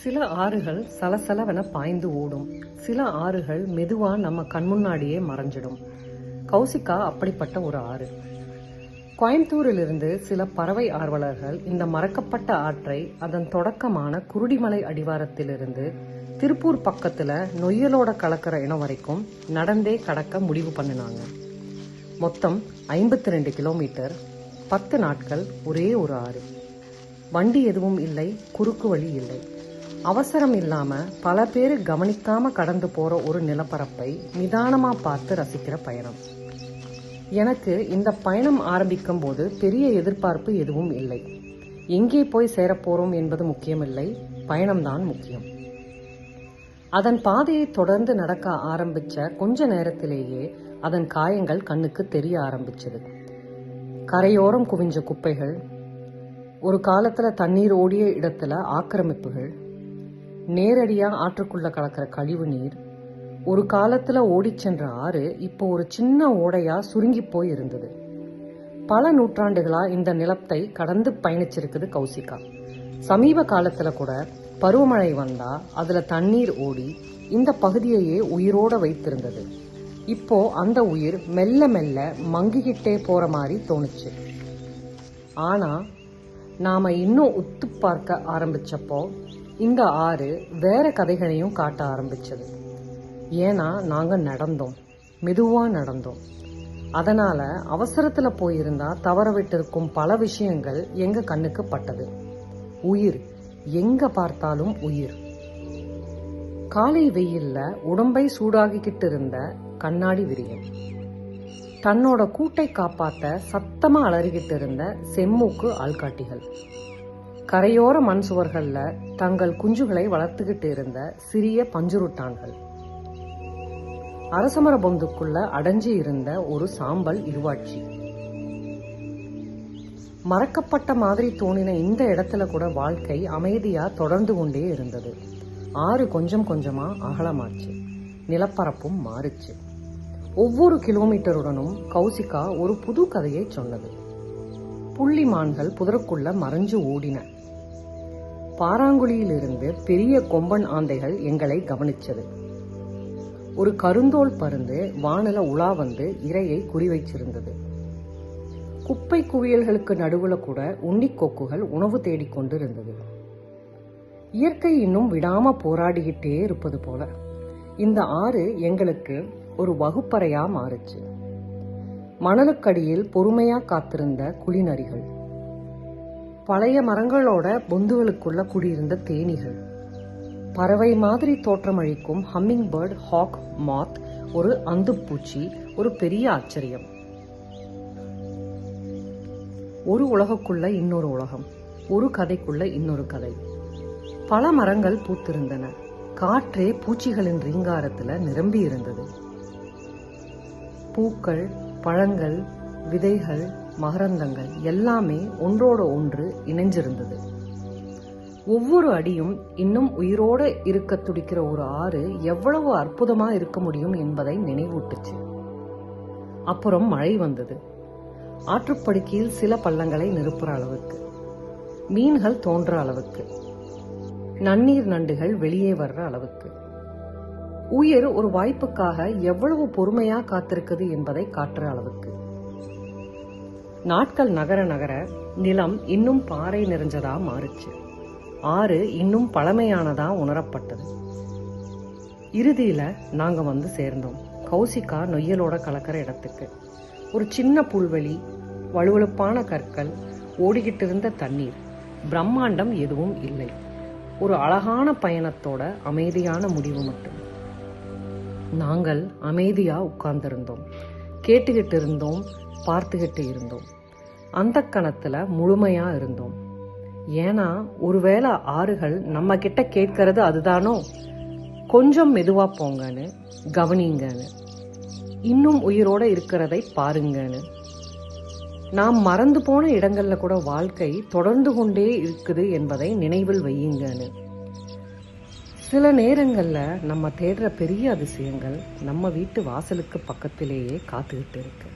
சில ஆறுகள் சலசலவென பாய்ந்து ஓடும். சில ஆறுகள் மெதுவா நம்ம கண்முன்னாடியே மறைஞ்சிடும். கௌசிகா அப்படிப்பட்ட ஒரு ஆறு. கோயம்புத்தூரிலிருந்து சில பறவை ஆர்வலர்கள் இந்த மறக்கப்பட்ட ஆற்றை அதன் தொடக்கமான குருடிமலை அடிவாரத்திலிருந்து திருப்பூர் பக்கத்துல நொய்யலோட கலக்கிற இடம் வரைக்கும் நடந்தே கடக்க முடிவு பண்ணினாங்க. மொத்தம் 52 கிலோமீட்டர், 10 நாட்கள், ஒரே ஒரு ஆறு. வண்டி எதுவும் இல்லை, குறுக்கு வழி இல்லை. அவசரம் இல்லாம பல பேர் கவனிக்காம கடந்து போற ஒரு நிலப்பரப்பை நிதானமா பார்த்து ரசிக்கிற பயணம். எனக்கு இந்த பயணம் ஆரம்பிக்கும் போது பெரிய எதிர்பார்ப்பு எதுவும் இல்லை. எங்கே போய் சேரப்போறோம் என்பது முக்கியமில்லை, பயணம்தான் முக்கியம். அதன் பாதையை தொடர்ந்து நடக்க ஆரம்பிச்ச கொஞ்ச நேரத்திலேயே அதன் காயங்கள் கண்ணுக்கு தெரிய ஆரம்பிச்சது. கரையோரம் குவிஞ்ச குப்பைகள், ஒரு காலத்துல தண்ணீர் ஓடிய இடத்துல ஆக்கிரமிப்புகள், நேரடியா ஆற்றுக்குள்ள கலக்கிற கழிவு நீர், ஒரு காலத்துல ஓடிச் சென்ற ஆறு இப்போ ஒரு சின்ன ஓடையா சுருங்கி போய் இருந்தது. பல நூற்றாண்டுகளா இந்த நிலத்தை கடந்து பயணிச்சிருக்குது கௌசிகா. சமீப காலத்துல கூட பருவமழை வந்தா அதுல தண்ணீர் ஓடி இந்த பகுதியையே உயிரோட வைத்திருந்தது. இப்போ அந்த உயிர் மெல்ல மெல்ல மங்கிக்கிட்டே போற மாதிரி தோணுச்சு. ஆனா நாம இன்னும் உத்து பார்க்க ஆரம்பிச்சப்போ இந்த ஆறு வேற கதைகளையும் காட்ட ஆரம்பிச்சது. ஏன்னா நாங்க நடந்தோம், மெதுவா நடந்தோம். அதனால அவசரத்துல போயிருந்தா தவற விட்டிருக்கும் பல விஷயங்கள் எங்க கண்ணுக்கு பட்டது. உயிர், எங்க பார்த்தாலும் உயிர். காலை வெயில்ல உடம்பை சூடாகிக்கிட்டு இருந்த கண்ணாடி விரியன், தன்னோட கூட்டை காப்பாத்த சத்தமா அலறிக்கிட்டு இருந்த செம்மூக்கு ஆள்காட்டிகள், கரையோர மண் சுவர்கள்ல தங்கள் குஞ்சுகளை வளர்த்துக்கிட்டு இருந்த சிறிய பஞ்சுருட்டான்கள், அரசமர பொந்துக்குள்ள அடைஞ்சு இருந்த ஒரு சாம்பல் இருவாட்சி. மறக்கப்பட்ட மாதிரி தோணின இந்த இடத்துல கூட வாழ்க்கை அமைதியா தொடர்ந்து கொண்டே இருந்தது. ஆறு கொஞ்சம் கொஞ்சமா அகலமாச்சு, நிலப்பரப்பும் மாறுச்சு. ஒவ்வொரு கிலோமீட்டருடனும் கௌசிகா ஒரு புது கதையை சொன்னது. புள்ளிமான்கள் புதருக்குள்ள மறைஞ்சு ஓடின. பாராங்குழியிலிருந்து பெரிய கொம்பன் ஆந்தைகள் எங்களை கவனிச்சது. ஒரு கருந்தோல் பருந்து வானல உலா வந்து இரையை குறிவைச்சிருந்தது. குப்பை குவியல்களுக்கு நடுவுல கூட உன்னிக்கொக்குகள் உணவு தேடிக்கொண்டு இருந்தது. இயற்கை இன்னும் விடாம போராடிக்கிட்டே இருப்பது போல இந்த ஆறு எங்களுக்கு ஒரு வகுப்பறையா மாறுச்சு. மணலுக்கடியில் பொறுமையா காத்திருந்த குளிநரிகள், பழைய மரங்களோட பொந்துகளுக்குள்ள குடியிருந்த தேனீகள், பறவை மாதிரி தோற்றமளிக்கும் ஹம்மிங் பேர்ட், ஹாக், மாத், ஒரு அந்துப்பூச்சி, ஒரு பெரிய ஆச்சரியம். ஒரு உலகுக்குள்ள இன்னொரு உலகம், ஒரு கதைக்குள்ள இன்னொரு கதை. பல மரங்கள் பூத்திருந்தன. காற்றே பூச்சிகளின் ரீங்காரத்துல நிரம்பி இருந்தது. பூக்கள், பழங்கள், விதைகள், மகரந்தங்கள் எல்லாமே ஒன்றோட ஒன்று இணைஞ்சிருந்தது. ஒவ்வொரு அடியும் இன்னும் உயிரோட இருக்க துடிக்கிற ஒரு ஆறு எவ்வளவு அற்புதமா இருக்க முடியும் என்பதை நினைவூட்டுச்சு. அப்புறம் மழை வந்தது. ஆற்றுப்படுக்கையில் சில பள்ளங்களை நிரப்புற அளவுக்கு, மீன்கள் தோன்ற அளவுக்கு, நன்னீர் நண்டுகள் வெளியே வர்ற அளவுக்கு. உயிர் ஒரு வாய்ப்புக்காக எவ்வளவு பொறுமையா காத்திருக்குது என்பதை காட்டுற அளவுக்கு. நாட்கள் நகர நகர நிலம் இன்னும் பாறை நிறைஞ்சதா மாறுச்சு. ஆறு இன்னும் பழமையானதா உணரப்பட்டது. இறுதியில நாங்க வந்து சேர்ந்தோம் கௌசிகா நொய்யலோட கலக்கிற இடத்துக்கு. ஒரு சின்ன புல்வெளி, வழுவழுப்பான கற்கள், ஓடிக்கிட்டு இருந்த தண்ணீர், பிரம்மாண்டம் எதுவும் இல்லை. ஒரு அழகான பயணத்தோட அமைதியான முடிவு மட்டும். நாங்கள் அமைதியா உட்கார்ந்திருந்தோம், கேட்டுக்கிட்டு இருந்தோம், பார்த்துக்கிட்டு இருந்தோம். அந்த கணத்துல முழுமையா இருந்தோம். ஏன்னா ஒருவேளை ஆறுகள் நம்ம கிட்ட கேட்கறது அதுதானோ, கொஞ்சம் மெதுவா போங்கன்னு, கவனிங்கன்னு, இன்னும் உயிரோட இருக்கிறதை பாருங்கன்னு. நாம் மறந்து போன இடங்கள்ல கூட வாழ்க்கை தொடர்ந்து கொண்டே இருக்குது என்பதை நினைவில் வையுங்கன்னு. சில நேரங்கள்ல நம்ம தேடுற பெரிய அதிசயங்கள் நம்ம வீட்டு வாசலுக்கு பக்கத்திலேயே காத்துக்கிட்டு இருக்கு.